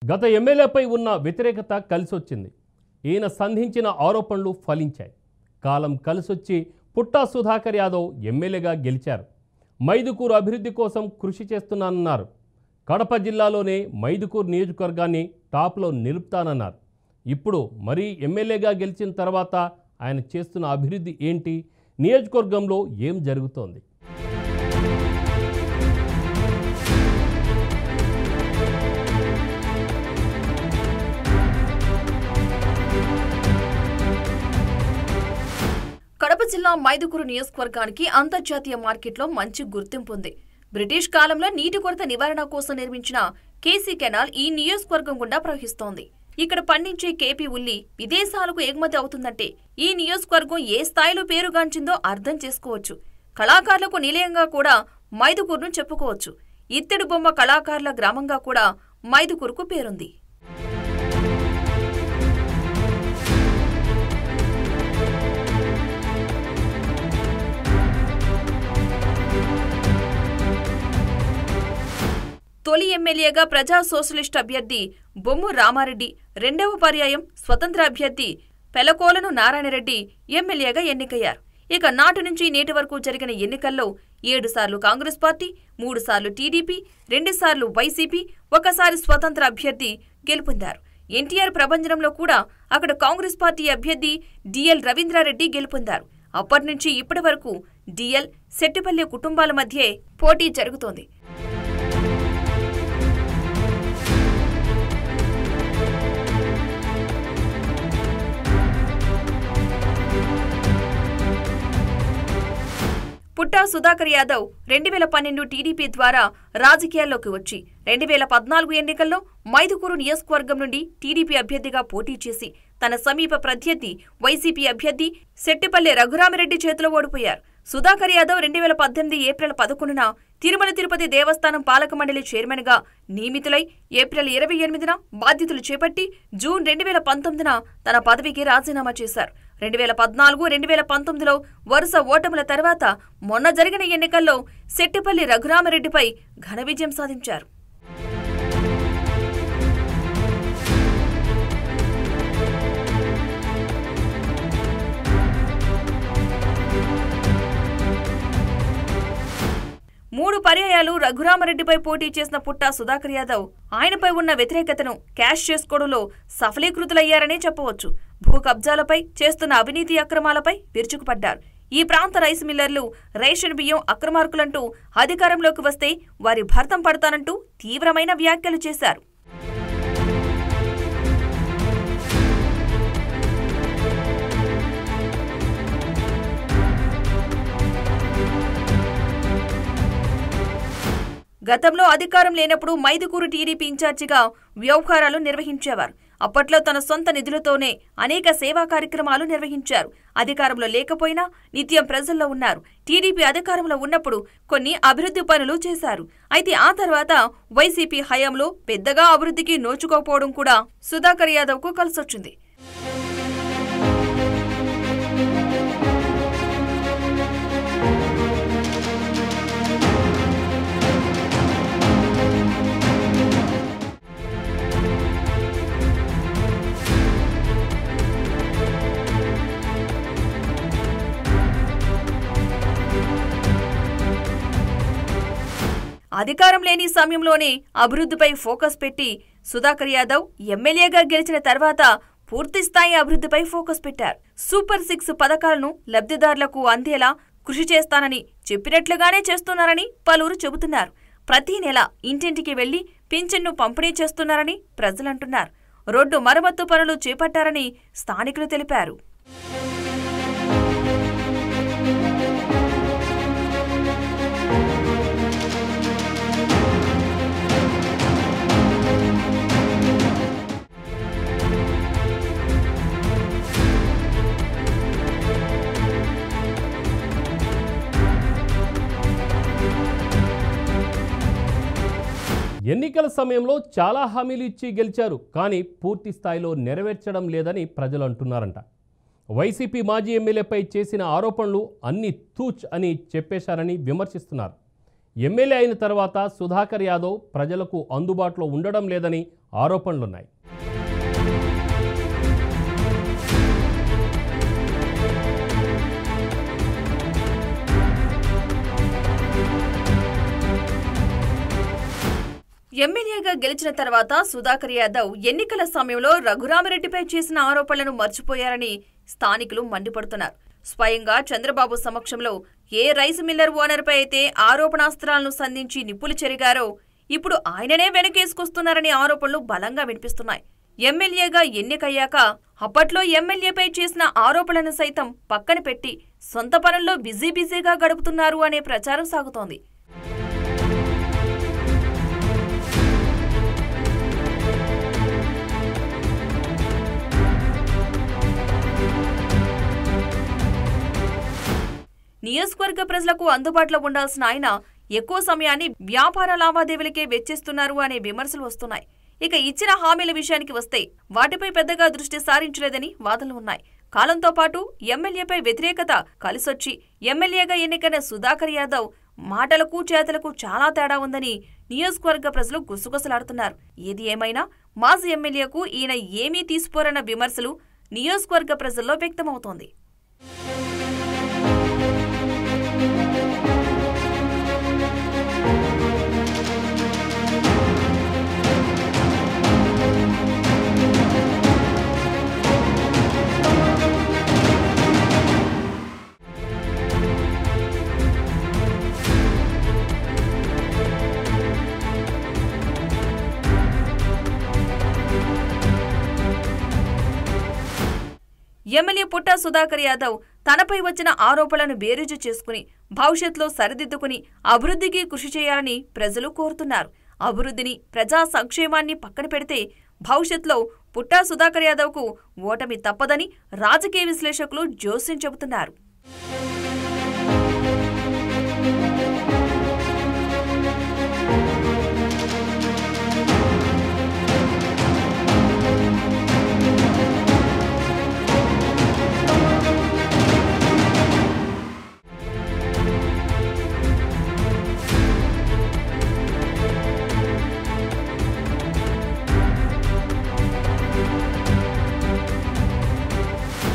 గత ఎమ్మెల్యేపై ఉన్న వ్యతిరేకత కలిసొచ్చింది. ఈయన సంధించిన ఆరోపణలు ఫలించాయి. కాలం కలిసొచ్చి పుట్టా సుధాకర్ యాదవ్ ఎమ్మెల్యేగా గెలిచారు. మైదుకూరు అభివృద్ధి కోసం కృషి చేస్తున్నానన్నారు. కడప జిల్లాలోనే మైదుకూరు నియోజకవర్గాన్ని టాప్లో నిలుపుతానన్నారు. ఇప్పుడు మరీ ఎమ్మెల్యేగా గెలిచిన తర్వాత ఆయన చేస్తున్న అభివృద్ధి ఏంటి? నియోజకవర్గంలో ఏం జరుగుతోంది? కడప జిల్లా మైదుకూరు నియోజకవర్గానికి అంతర్జాతీయ మార్కెట్లో మంచి గుర్తింపు ఉంది. బ్రిటిష్ కాలంలో నీటి కొరత నివారణ కోసం నిర్మించిన కేసీ కెనాల్ ఈ నియోజకవర్గం గుండా ప్రవహిస్తోంది. ఇక్కడ పండించే కేపీ ఉల్లి విదేశాలకు ఎగుమతి అవుతుందంటే ఈ నియోజకవర్గం ఏ స్థాయిలో పేరుగాంచిందో అర్థం చేసుకోవచ్చు. కళాకారులకు నిలయంగా కూడా మైదుకూరును చెప్పుకోవచ్చు. ఇత్తడి బొమ్మ కళాకారుల గ్రామంగా కూడా మైదుకూరుకు పేరుంది. తొలి ఎమ్మెల్యేగా ప్రజా సోషలిస్ట్ అభ్యర్థి బొమ్ము రామారెడ్డి, రెండవ పర్యాయం స్వతంత్ర అభ్యర్థి పెలకోలను నారాయణరెడ్డి ఎమ్మెల్యేగా ఎన్నికయ్యారు. ఇక నాటి నుంచి నేటి వరకు జరిగిన ఎన్నికల్లో 7 సార్లు కాంగ్రెస్ పార్టీ, 3 సార్లు టీడీపీ, 2 సార్లు వైసీపీ, 1 సారి స్వతంత్ర అభ్యర్థి గెలుపొందారు. ఎన్టీఆర్ ప్రభంజనంలో కూడా అక్కడ కాంగ్రెస్ పార్టీ అభ్యర్థి డిఎల్ రవీంద్రారెడ్డి గెలుపొందారు. అప్పటి నుంచి ఇప్పటి వరకు డిఎల్, శెట్టిపల్లి కుటుంబాల మధ్యే పోటీ జరుగుతోంది. పుట్టా సుధాకర్ యాదవ్ 2012 టీడీపీ ద్వారా రాజకీయాల్లోకి వచ్చి 2014 ఎన్నికల్లో మైదుకూరు నియోజకవర్గం నుండి టీడీపీ అభ్యర్థిగా పోటీ చేసి తన సమీప ప్రత్యర్థి వైసీపీ అభ్యర్థి శెట్టిపల్లి రఘురామిరెడ్డి చేతిలో ఓడిపోయారు. సుధాకర్ యాదవ్ 2018 ఏప్రిల్ 11న తిరుమల తిరుపతి దేవస్థానం పాలక మండలి చైర్మన్ గా నియమితులై ఏప్రిల్ 28న బాధ్యతలు చేపట్టి జూన్ 2019న తన పదవికి రాజీనామా చేశారు. 2014, 2019లో వరుస ఓటముల తర్వాత మొన్న జరిగిన ఎన్నికల్లో శెట్టిపల్లి రఘురామిరెడ్డిపై ఘన విజయం సాధించారు. మూడు పర్యాయాలు రఘురామరెడ్డిపై పోటీ చేసిన పుట్టా సుధాకర్ యాదవ్ ఆయనపై ఉన్న వ్యతిరేకతను క్యాష్ చేసుకోవడంలో సఫలీకృతులయ్యారనే చెప్పవచ్చు. భూ కబ్జాలపై, చేస్తున్న అవినీతి అక్రమాలపై విరుచుకుపడ్డారు. ఈ ప్రాంత రైస్ మిల్లర్లు రేషన్ బియ్యం అక్రమార్కులంటూ అధికారంలోకి వస్తే వారి భర్తం పడతానంటూ తీవ్రమైన వ్యాఖ్యలు చేశారు. గతంలో అధికారం లేనప్పుడు మైదుకూరు టీడీపీ ఇన్ఛార్జిగా వ్యవహారాలు నిర్వహించేవారు. అప్పట్లో తన సొంత నిధులతోనే అనేక సేవా కార్యక్రమాలు నిర్వహించారు. అధికారంలో లేకపోయినా నిత్యం ప్రజల్లో ఉన్నారు. టీడీపీ అధికారంలో ఉన్నప్పుడు కొన్ని అభివృద్ధి పనులు చేశారు. అయితే ఆ తర్వాత వైసీపీ హయాంలో పెద్దగా అభివృద్ధికి నోచుకోకపోవడం కూడా సుధాకర్ యాదవ్కు కలిసొచ్చింది. అధికారం లేని సమయంలోనే అభివృద్ధిపై ఫోకస్ పెట్టి సుధాకర్ యాదవ్ ఎమ్మెల్యేగా గెలిచిన తర్వాత పూర్తిస్థాయి అభివృద్ధిపై ఫోకస్ పెట్టారు. సూపర్ 6 పథకాలను లబ్ధిదారులకు అందేలా కృషి చేస్తానని చెప్పినట్లుగానే చేస్తున్నారని పలువురు చెబుతున్నారు. ప్రతి నెల ఇంటింటికి వెళ్లి పింఛన్ను పంపిణీ చేస్తున్నారని ప్రజలంటున్నారు. రోడ్డు మరమ్మత్తు పనులు చేపట్టారని స్థానికులు తెలిపారు. ఎన్నికల సమయంలో చాలా హామీలు ఇచ్చి గెలిచారు, కానీ పూర్తి స్థాయిలో నెరవేర్చడం లేదని ప్రజలు అంటున్నారంట. వైసీపీ మాజీ ఎమ్మెల్యేపై చేసిన ఆరోపణలు అన్ని తూచ్ అని చెప్పేశారని విమర్శిస్తున్నారు. ఎమ్మెల్యే అయిన తర్వాత సుధాకర్ యాదవ్ ప్రజలకు అందుబాటులో ఉండడం లేదని ఆరోపణలున్నాయి. ఎమ్మెల్యేగా గెలిచిన తర్వాత సుధాకర్ యాదవ్ ఎన్నికల సమయంలో రఘురామిరెడ్డిపై చేసిన ఆరోపణలను మర్చిపోయారని స్థానికులు మండిపడుతున్నారు. స్వయంగా చంద్రబాబు సమక్షంలో ఏ రైస్ మిల్లర్ ఓనర్పై అయితే ఆరోపణాస్త్రాలను సంధించి నిప్పులు చెరిగారో ఇప్పుడు ఆయననే వెనకేసుకొస్తున్నారని ఆరోపణలు బలంగా వినిపిస్తున్నాయి. ఎమ్మెల్యేగా ఎన్నికయ్యాక అప్పట్లో ఎమ్మెల్యేపై చేసిన ఆరోపణలను సైతం పక్కన పెట్టి సొంత పనుల్లో బిజీగా గడుపుతున్నారు అనే ప్రచారం సాగుతోంది. నియోజకవర్గ ప్రజలకు అందుబాటులో ఉండాల్సిన ఆయన ఎక్కువ సమయాన్ని వ్యాపార లావాదేవీలకే వెచ్చిస్తున్నారు అనే విమర్శలు వస్తున్నాయి. ఇక ఇచ్చిన హామీల విషయానికి వస్తే వాటిపై పెద్దగా దృష్టి సారించలేదని వాదనలు ఉన్నాయి. కాలంతో పాటు ఎమ్మెల్యేపై వ్యతిరేకత కలిసొచ్చి ఎమ్మెల్యేగా ఎన్నికైన సుధాకర్ యాదవ్ మాటలకు చేతలకు చాలా తేడా ఉందని నియోజకవర్గ ప్రజలు గుసగుసలాడుతున్నారు. ఏది ఏమైనా మాజీ ఎమ్మెల్యేకు ఈయన ఏమీ తీసిపోరన్న విమర్శలు నియోజకవర్గ ప్రజల్లో వ్యక్తమవుతోంది. ఎమ్మెల్యే పుట్టా సుధాకర్ యాదవ్ తనపై వచ్చిన ఆరోపణలను బేరీజు చేసుకుని భవిష్యత్తులో సరిదిద్దుకుని అభివృద్ధికి కృషి చేయాలని ప్రజలు కోరుతున్నారు. అభివృద్ధిని, ప్రజా సంక్షేమాన్ని పక్కన పెడితే భవిష్యత్తులో పుట్టా సుధాకర్ యాదవ్కు ఓటమి తప్పదని రాజకీయ విశ్లేషకులు జోస్యం చెబుతున్నారు.